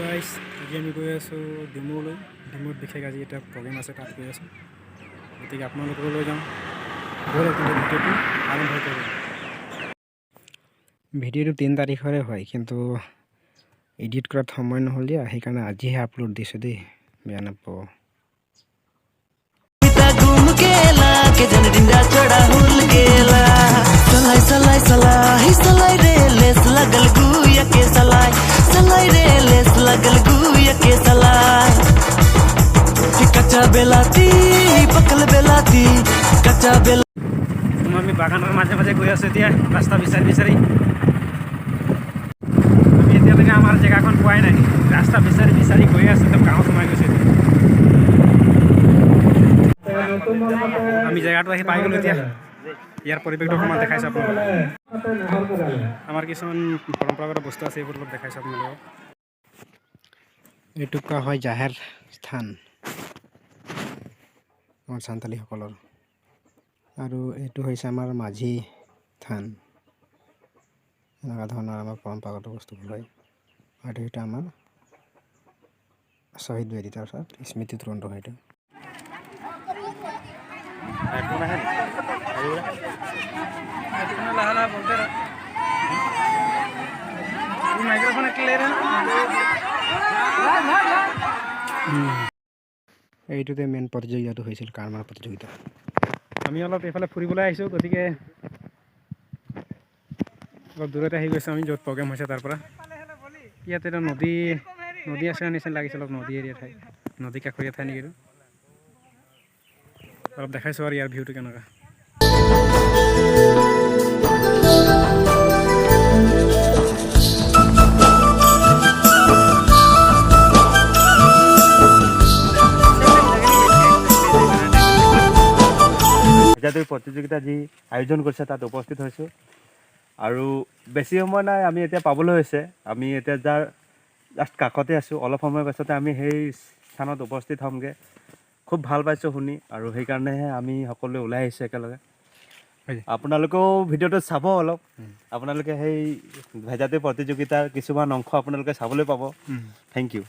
Guys আজি আমি গৈ আছোঁ ডিমৌলৈ। ডিমৌত বিশেষ আজি এটা প্ৰগ্ৰেম আছে, তাত গৈ আছোঁ। গতিকে আপোনালোকক লৈ যাওঁ, ব'লক কিন্তু ভিডিঅ'টো আৰম্ভ কৰোঁ। ভিডিঅ'টো 3 তাৰিখৰে হয়, কিন্তু এডিট কৰাত সময় নহ'ল দিয়া, সেইকাৰণে আজিহে আপলোড দিছোঁ দেই, বেয়া নাপাব। আমি বাগানৰ মাজে মাজে গৈ আছোঁ এতিয়া, ৰাস্তা বিচাৰি বিচাৰি। আমি এতিয়ালৈকে আমাৰ জেগাখন পোৱাই নাই, ৰাস্তা বিচাৰি বিচাৰি গৈ আছোঁ, একদম গাঁৱত সোমাই গৈছোঁ। আমি জেগাটো আহি পাই গ'লোঁ এতিয়া। ইয়াৰ পৰিৱেশটো অকণমান দেখাইছোঁ আপোনালোকক। আমাৰ কিছুমান পৰম্পৰাগত বস্তু আছে, এইবোৰ অলপ দেখাইছোঁ আপোনালোকক। এইটো কোৱা হয় জাহেৰ স্থান আমাৰ সান্তালীসকলৰ, আৰু এইটো হৈছে আমাৰ মাঝি থান। এনেকুৱা ধৰণৰ আমাৰ পৰম্পৰাগত বস্তুবোৰ হয়। আৰু এইটো আমাৰ শ্বহীদ বেদী, তাৰপিছত স্মৃতি তুৰন্ত হয় এইটো। এইটোতে মেইন প্ৰতিযোগিতাটো হৈছিল, কাৰমাৰ প্ৰতিযোগিতা। আমি অলপ এইফালে ফুৰিবলৈ আহিছোঁ, গতিকে অলপ দূৰতে আহি গৈছোঁ আমি, য'ত প্ৰগ্ৰেম হৈছে তাৰ পৰা। ইয়াত এটা নদী আছে নিচিনা লাগিছে, অলপ নদী এৰিয়া ঠাই, নদী কাষৰীয়া ঠাই নেকি। অলপ দেখাইছোঁ আৰু ইয়াৰ ভিউটো কেনেকুৱা। ভেজাদৈ প্ৰতিযোগিতা যি আয়োজন কৰিছে তাত উপস্থিত হৈছোঁ, আৰু বেছি সময় নাই, আমি এতিয়া পাবলৈ হৈছে। আমি এতিয়া যাৰ জাষ্ট কাষতে আছোঁ, অলপ সময়ৰ পাছতে আমি সেই স্থানত উপস্থিত হ'মগৈ। খুব ভাল পাইছোঁ শুনি, আৰু সেইকাৰণেহে আমি সকলোৱে ওলাই আহিছোঁ একেলগে। আপোনালোকেও ভিডিঅ'টো চাব অলপ, আপোনালোকে সেই ভেজাদৈ প্ৰতিযোগিতাৰ কিছুমান অংশ আপোনালোকে চাবলৈ পাব। Thank U.